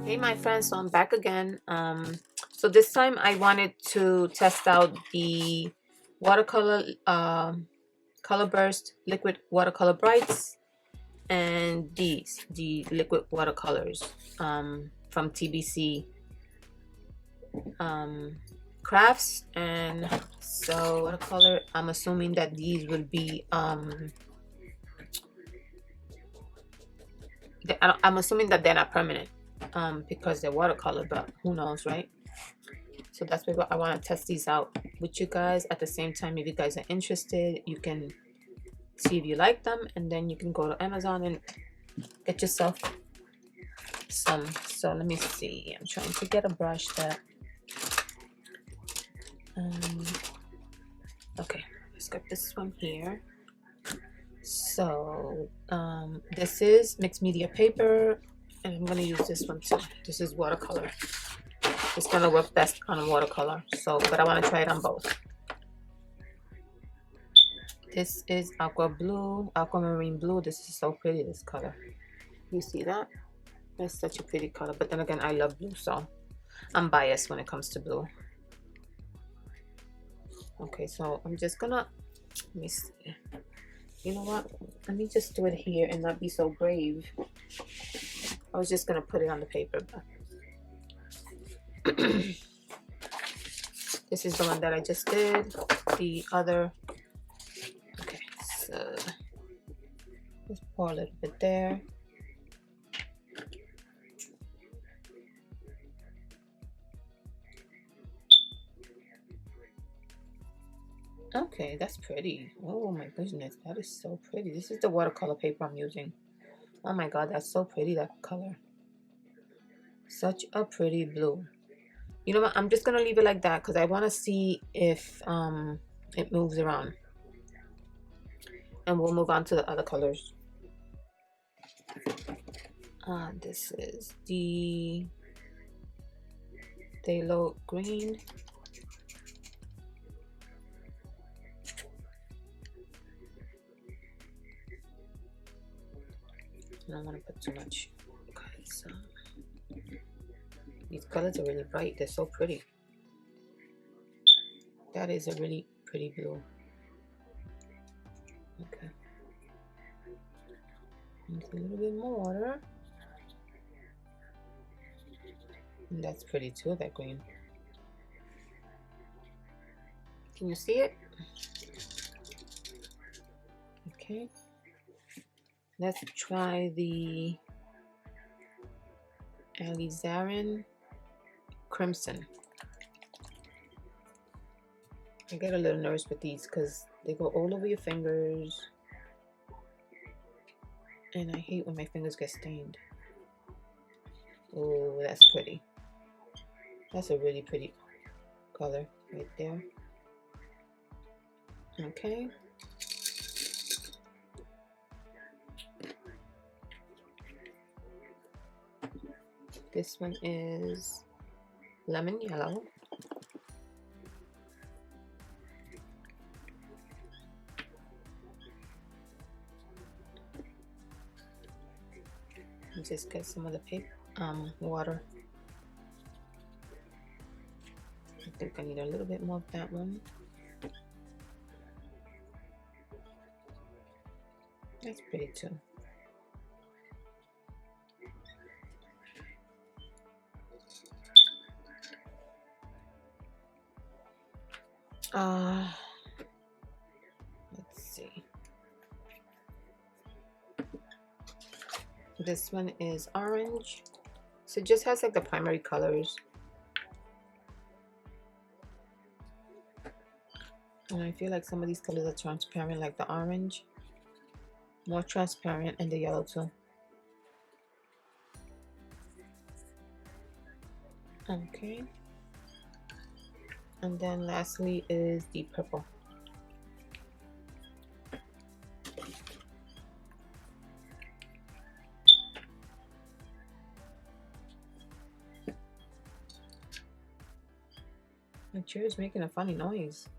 Hey my friends, so I'm back again. So this time I wanted to test out the watercolor color burst liquid watercolor brights and the liquid watercolors from TBC crafts. And so watercolor, I'm assuming that these will be I'm assuming that they're not permanent because they're watercolor, but who knows, right? So that's why I want to test these out with you guys. At the same time, if you guys are interested, you can see if you like them, and then you can go to Amazon and get yourself some. So let me see. I'm trying to get a brush that okay, let's get this one here. So this is mixed media paper, and I'm gonna use this one too. This is watercolor. It's gonna work best on watercolor, so but I want to try it on both. This is aquamarine blue. This is so pretty, this color. You see that? It's such a pretty color, but then again, I love blue, so I'm biased when it comes to blue. Okay, so I'm just gonna, let me see. You know what? Let me just do it here and not be so brave. I was just gonna put it on the paper, but this is the one that I just did. The other, okay, so just pour a little bit there. Okay, that's pretty. Oh my goodness, that is so pretty. This is the watercolor paper I'm using. Oh my god, that's so pretty, that color. Such a pretty blue. You know what, I'm just gonna leave it like that because I want to see if it moves around, and we'll move on to the other colors. This is the phthalo green. I don't want to put too much. Okay, so these colors are really bright. They're so pretty. That is a really pretty blue. Okay. Just a little bit more water. And that's pretty too, that green. Can you see it? Okay. Let's try the alizarin crimson. I get a little nervous with these because they go all over your fingers, and I hate when my fingers get stained. Oh, that's pretty. That's a really pretty color right there. Okay. This one is lemon yellow. Just get some of the paper, water. I think I need a little bit more of that one. That's pretty too. Let's see. This one is orange. So it just has like the primary colors. And I feel like some of these colors are transparent, like the orange. More transparent, and the yellow too. Okay. And then lastly is the purple. My chair is making a funny noise.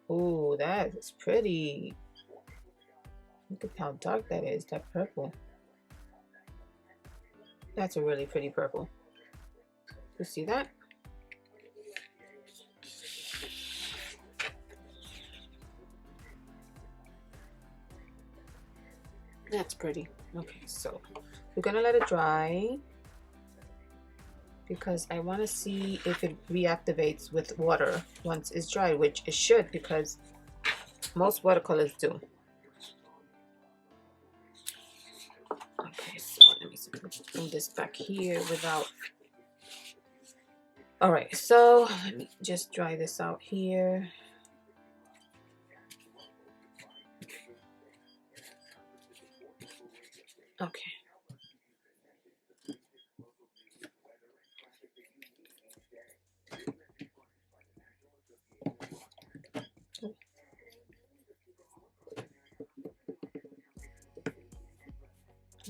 Oh, that is pretty. Look at how dark that is, that purple. That's a really pretty purple. You see that? That's pretty. Okay, so we're gonna let it dry because I want to see if it reactivates with water once it's dry, which it should because most watercolors do. Okay, so let me see. Let's bring this back here without. All right, so let me just dry this out here. Okay.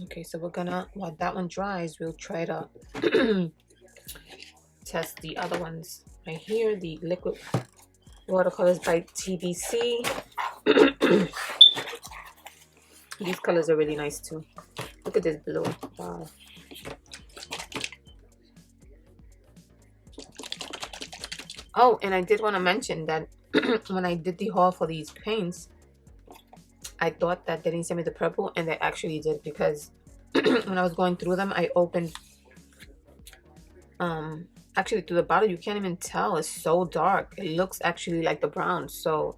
Okay, so we're gonna, while that one dries, we'll try to test the other ones right here, the liquid watercolors by TBC. These colors are really nice too. Look at this blue. Wow. Oh, and I did want to mention that when I did the haul for these paints, I thought that they didn't send me the purple, and they actually did, because when I was going through them, I opened actually through the bottle, you can't even tell, it's so dark. It looks actually like the brown. So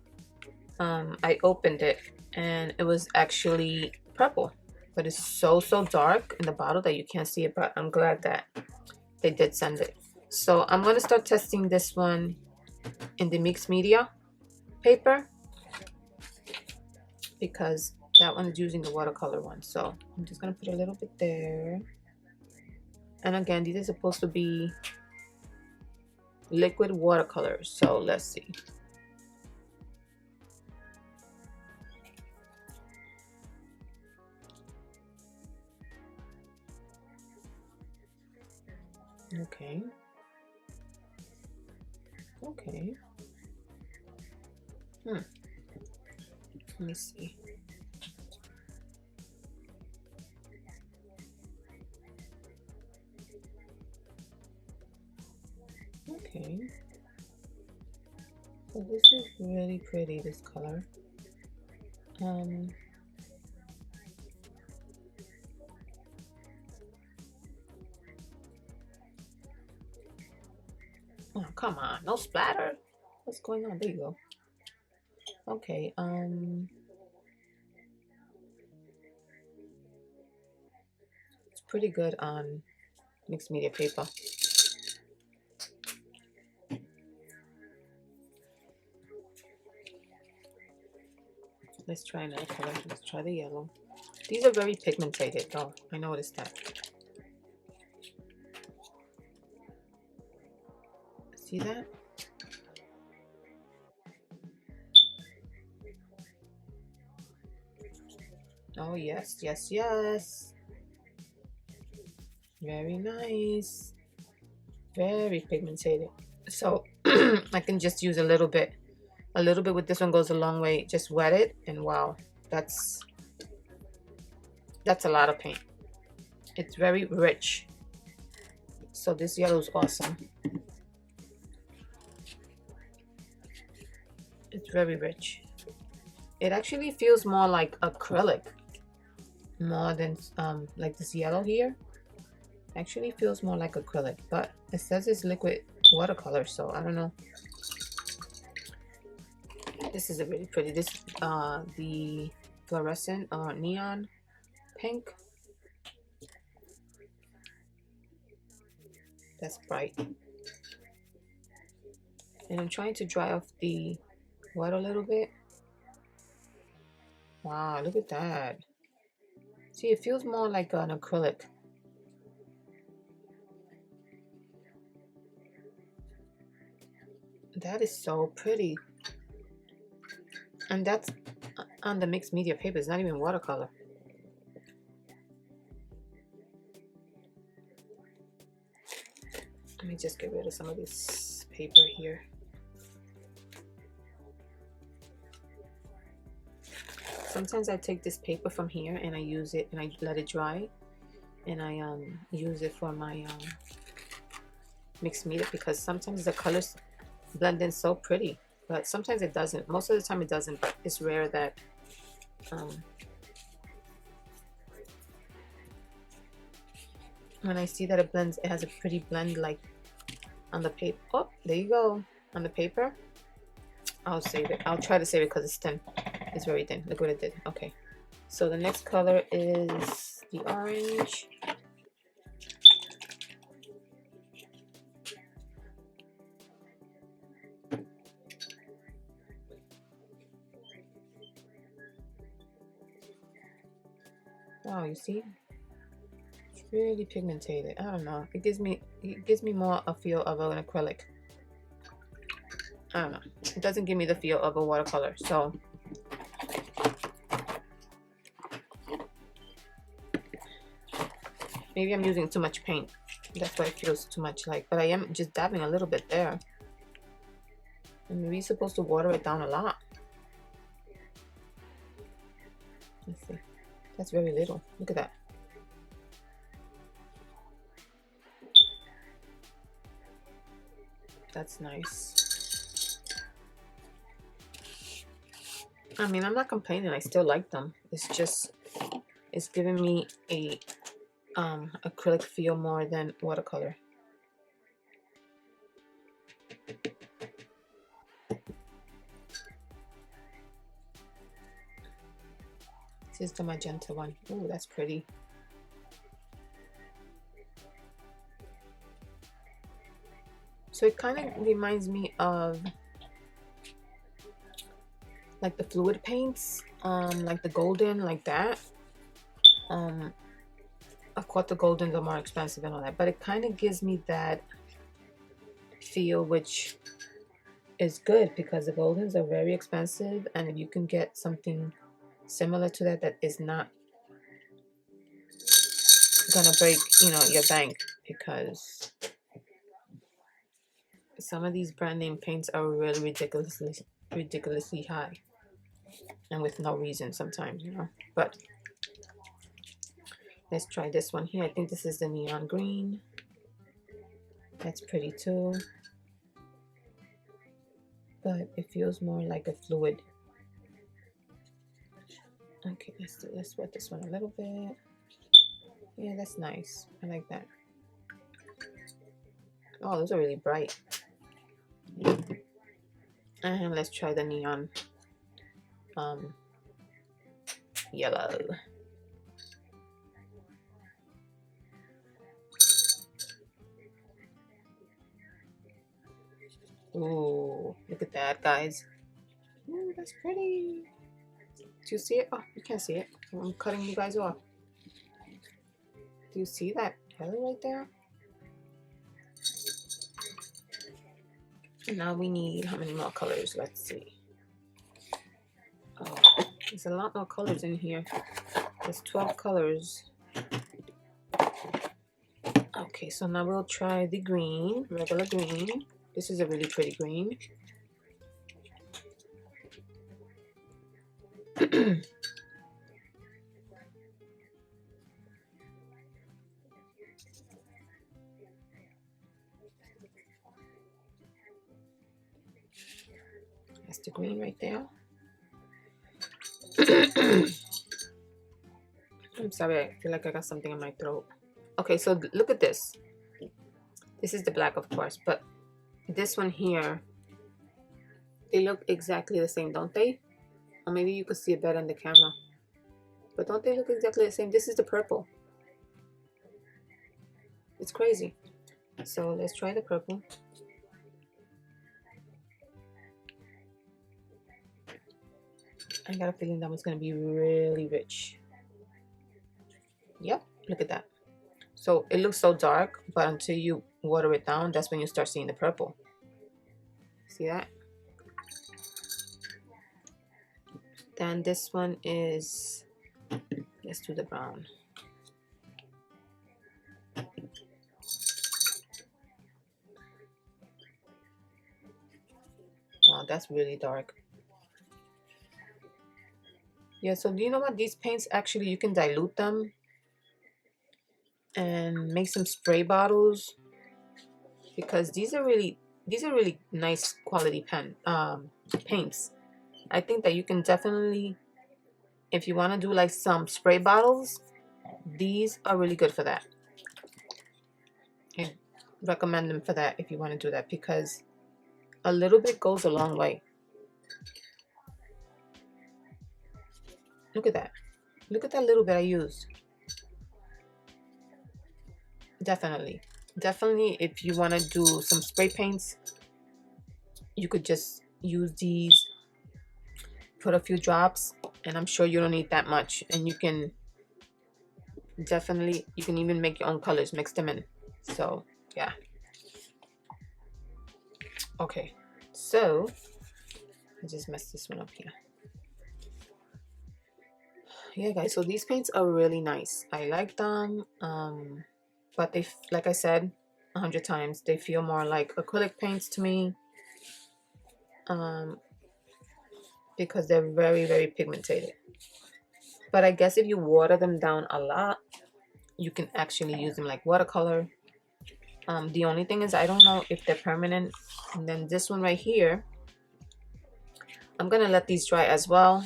I opened it and it was actually purple, but it's so dark in the bottle that you can't see it. But I'm glad that they did send it. So I'm going to start testing this one in the mixed media paper because that one is using the watercolor one. So I'm just going to put a little bit there. And again, these are supposed to be liquid watercolors. So let's see. Okay. Okay. Let me see. Okay. So this is really pretty, this color. Oh, come on, no splatter. What's going on? There you go. Okay, it's pretty good on mixed media paper. Let's try another color. Let's try the yellow. These are very pigmented though. I noticed that. See that? Oh yes, yes, yes. Very nice. Very pigmented. So I can just use a little bit with this one goes a long way. Just wet it and wow, that's a lot of paint. It's very rich. So this yellow is awesome. It's very rich. It actually feels more like acrylic more than like this yellow here. Actually feels more like acrylic, but it says it's liquid watercolor, so I don't know. This is a really pretty. This the fluorescent or neon pink. That's bright. And I'm trying to dry off the water a little bit. Wow, look at that. See, it feels more like an acrylic. That is so pretty. And that's on the mixed media paper. It's not even watercolor. Let me just get rid of some of this paper here. Sometimes I take this paper from here and I use it and I let it dry. and I use it for my mixed media, because sometimes the colors blend in so pretty, but sometimes it doesn't. Most of the time it doesn't, but it's rare that when I see that it blends, it has a pretty blend like on the paper. Oh, there you go. On the paper, I'll save it. I'll try to save it because it's thin. It's very thin. Look what it did. Okay, so the next color is the orange. Wow, you see, it's really pigmented. I don't know. It gives me more a feel of an acrylic. I don't know. It doesn't give me the feel of a watercolor. So maybe I'm using too much paint. That's why it feels too much like. But I am just dabbing a little bit there. And maybe you're supposed to water it down a lot. Let's see. That's very little. Look at that. That's nice. I mean, I'm not complaining. I still like them. It's just, it's giving me a acrylic feel more than watercolor. This is the magenta one. Oh, that's pretty. So it kind of reminds me of like the fluid paints, like the golden, like that. Of course the goldens are more expensive and all that, but it kind of gives me that feel, which is good because the goldens are very expensive, and if you can get something similar to that that is not gonna break, you know, your bank, because some of these brand name paints are really ridiculously high, and with no reason sometimes, you know. But let's try this one here. I think this is the neon green. That's pretty too, but it feels more like a fluid. Okay, let's wet this one a little bit. Yeah, that's nice. I like that. Oh, those are really bright. And let's try the neon yellow. Ooh, look at that, guys. Ooh, that's pretty. Do you see it? Oh, you can't see it. I'm cutting you guys off. Do you see that yellow right there? And now we need how many more colors? Let's see. Oh, there's a lot more colors in here. There's 12 colors. Okay, so now we'll try the green, regular green. This is a really pretty green. That's the green right there. I'm sorry, I feel like I got something in my throat. Okay, so look at this. This is the black, of course, but this one here, they look exactly the same, don't they? Or maybe you could see it better in the camera. But don't they look exactly the same? This is the purple. It's crazy. So let's try the purple. I got a feeling that one's going to be really rich. Yep, look at that. So it looks so dark, but until you water it down, that's when you start seeing the purple. See that? Then this one is, let's do the brown. Wow, that's really dark. Yeah, so do you know what? These paints, actually, you can dilute them. and make some spray bottles, because these are really nice quality paints. I think that you can definitely, if you want to do like some spray bottles, these are really good for that. I recommend them for that if you want to do that, because a little bit goes a long way. Look at that. Look at that little bit I used. Definitely if you want to do some spray paints, you could just use these, put a few drops, and I'm sure you don't need that much, and you can definitely, you can even make your own colors, mix them in. So yeah. Okay, so I just messed this one up here. Yeah guys, so these paints are really nice. I like them, but they, like I said 100 times, they feel more like acrylic paints to me, because they're very pigmented. But I guess if you water them down a lot, you can actually use them like watercolor. The only thing is, I don't know if they're permanent. And then this one right here, I'm gonna let these dry as well.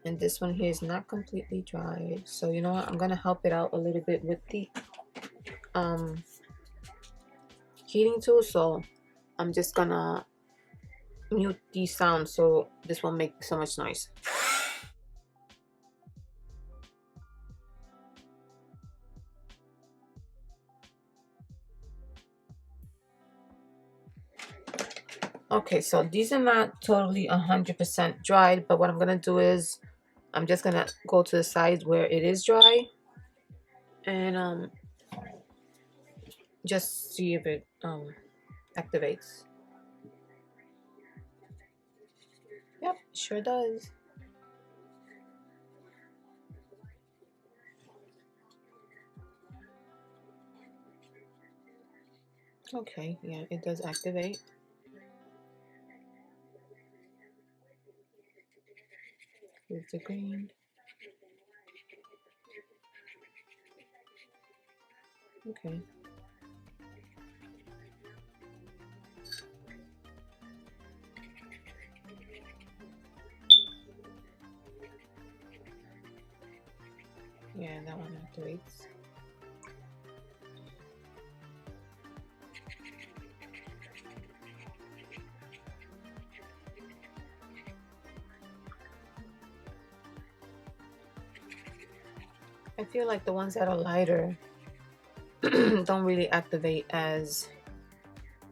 And this one here is not completely dry, so you know what, I'm gonna help it out a little bit with the heating tool. So I'm just gonna mute these sounds so this won't make so much noise. Okay, so these are not totally 100% dried, but what I'm gonna do is I'm just gonna go to the sides where it is dry and just see if it activates. Yep, sure does. Okay, yeah, it does activate. Here's the green. Okay. Yeah, that one activates. I feel like the ones that are lighter don't really activate as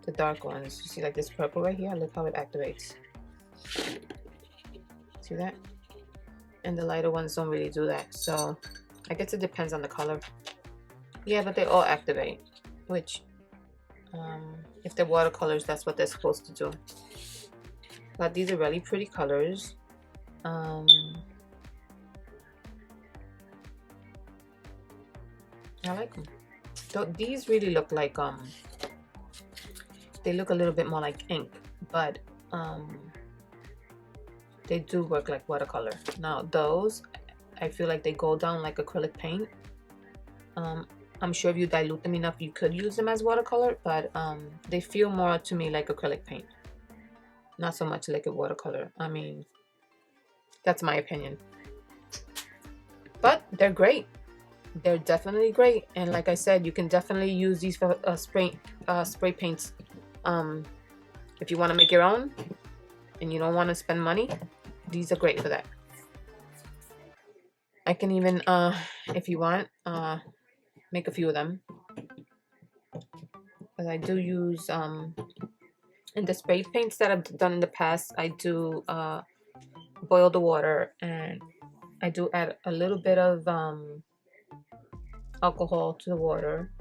the dark ones. You see like this purple right here? Look how it activates. See that? And the lighter ones don't really do that. So I guess it depends on the color. Yeah, but they all activate, which if they're watercolors, that's what they're supposed to do. But these are really pretty colors. I like them. So these really look like they look a little bit more like ink, but they do work like watercolor. Now those, I feel like they go down like acrylic paint. I'm sure if you dilute them enough, you could use them as watercolor, but they feel more to me like acrylic paint, not so much like a watercolor. I mean, that's my opinion. But they're great. They're definitely great, and like I said, you can definitely use these for spray paints. If you want to make your own and you don't want to spend money, these are great for that. I can even, if you want, make a few of them, because I do use in the spray paints that I've done in the past, I do boil the water, and I do add a little bit of alcohol to the water.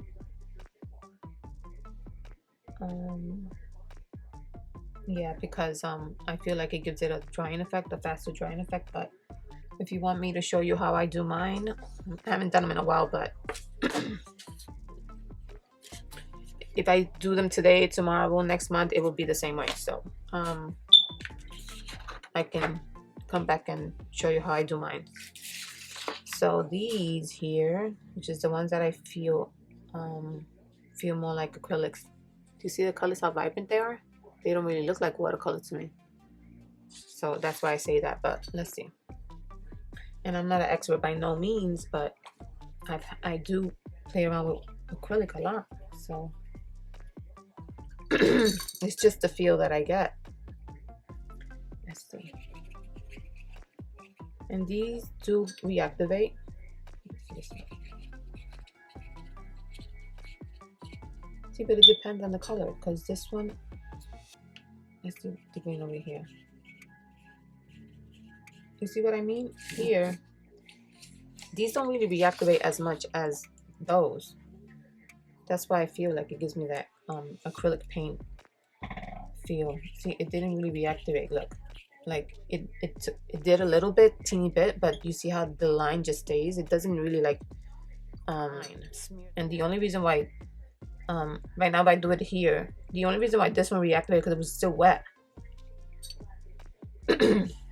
Yeah, because I feel like it gives it a drying effect, a faster drying effect. But if you want me to show you how I do mine, I haven't done them in a while, but if I do them today, tomorrow, next month, it will be the same way. So I can come back and show you how I do mine. So these here, which is the ones that I feel more like acrylics. Do you see the colors, how vibrant they are? They don't really look like watercolors to me. So that's why I say that, but let's see. And I'm not an expert by no means, but I do play around with acrylic a lot. So it's just the feel that I get. Let's see. And these do reactivate. See, but it depends on the color, because this one, let's do the green over here. You see what I mean? Here, these don't really reactivate as much as those. That's why I feel like it gives me that acrylic paint feel. See, it didn't really reactivate. Look, like it did a little bit, teeny bit, but you see how the line just stays. It doesn't really like and the only reason why right now if I do it here, the only reason why this one reactivated because it was still wet.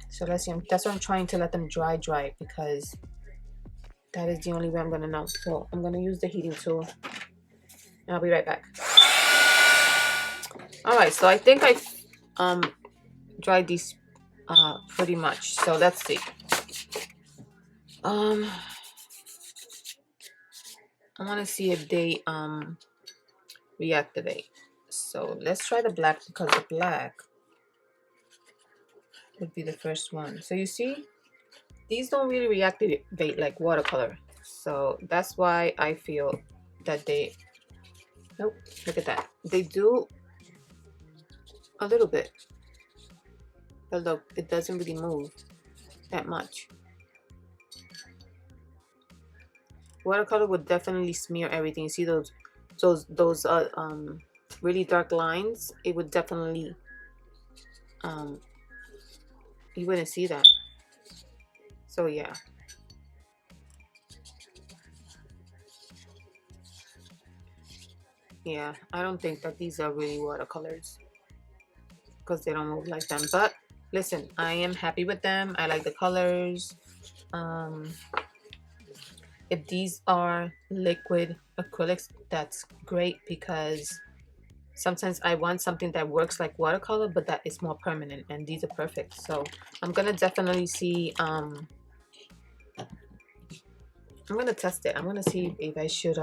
So let's see. That's why I'm trying to let them dry because that is the only way I'm gonna know. So I'm gonna use the heating tool and I'll be right back. Alright, so I think I dried these pretty much. So let's see. I want to see if they reactivate. So let's try the black, because the black would be the first one. So you see, these don't really reactivate like watercolor. So that's why I feel that they, nope, look at that. They do a little bit. But look, it doesn't really move that much. Watercolor would definitely smear everything. You see those really dark lines? It would definitely you wouldn't see that. So yeah. Yeah, I don't think that these are really watercolors because they don't move like them. But listen, I am happy with them. I like the colors. If these are liquid acrylics, that's great, because sometimes I want something that works like watercolor but that is more permanent, and these are perfect. So I'm gonna definitely see I'm gonna test it. I'm gonna see if I should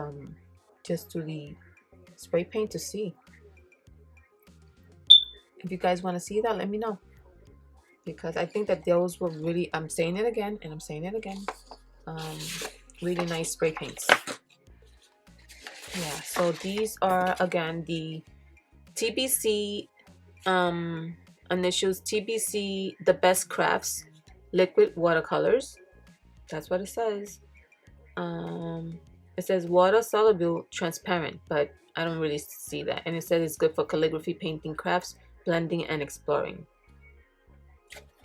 just do the spray paint to see. If you guys want to see that, let me know, because I think that those were really, I'm saying it again and I'm saying it again, really nice spray paints. Yeah, so these are again the TBC initials, TBC The Best Crafts liquid watercolors. That's what it says. It says water soluble, transparent, but I don't really see that. And it says it's good for calligraphy, painting, crafts, blending, and exploring.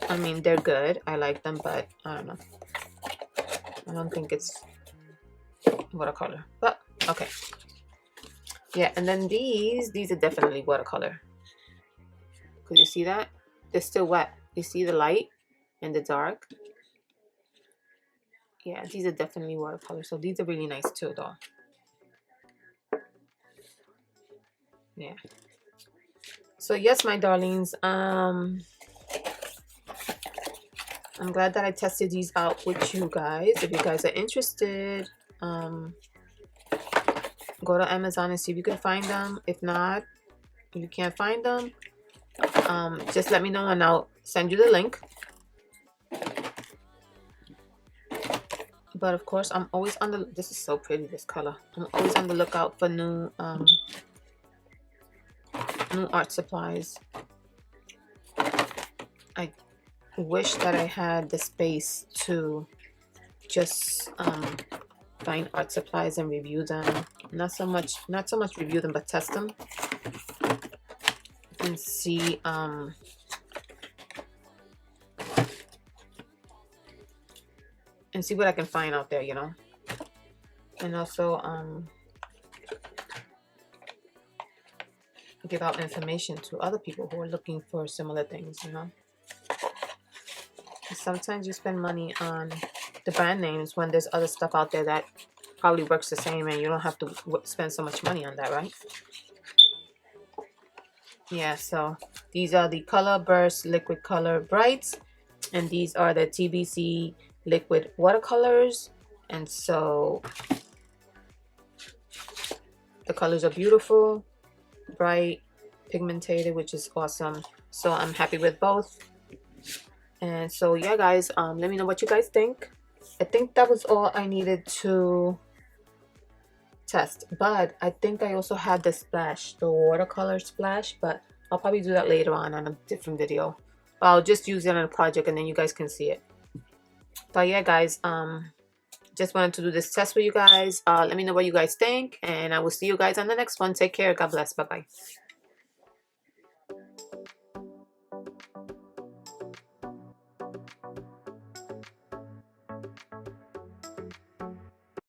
I mean, they're good. I like them, but I don't know. I don't think it's watercolor, but okay. Yeah, and then these are definitely watercolor. Because you see that? They're still wet. You see the light and the dark? Yeah, these are definitely watercolor. So these are really nice too, though. Yeah. So yes, my darlings, I'm glad that I tested these out with you guys. If you guys are interested, go to Amazon and see if you can find them. If not, if you can't find them, just let me know and I'll send you the link. But of course, I'm always on the, this is so pretty, this color. I'm always on the lookout for new art supplies. I wish that I had the space to just find art supplies and review them. Not so much review them, but test them and see what I can find out there, you know. And also give out information to other people who are looking for similar things, you know. Sometimes you spend money on the brand names when there's other stuff out there that probably works the same and you don't have to spend so much money on that, right? Yeah, so these are the Color Burst Liquid Color Brights, and these are the TBC Liquid Watercolors. And so the colors are beautiful, bright, pigmented, which is awesome. So I'm happy with both. And so yeah, guys, let me know what you guys think. I think that was all I needed to test, but I think I also had the splash, the watercolor splash, but I'll probably do that later on a different video. I'll just use it on a project and then you guys can see it. But yeah, guys, just wanted to do this test with you guys. Let me know what you guys think, and I will see you guys on the next one. Take care. God bless. Bye bye.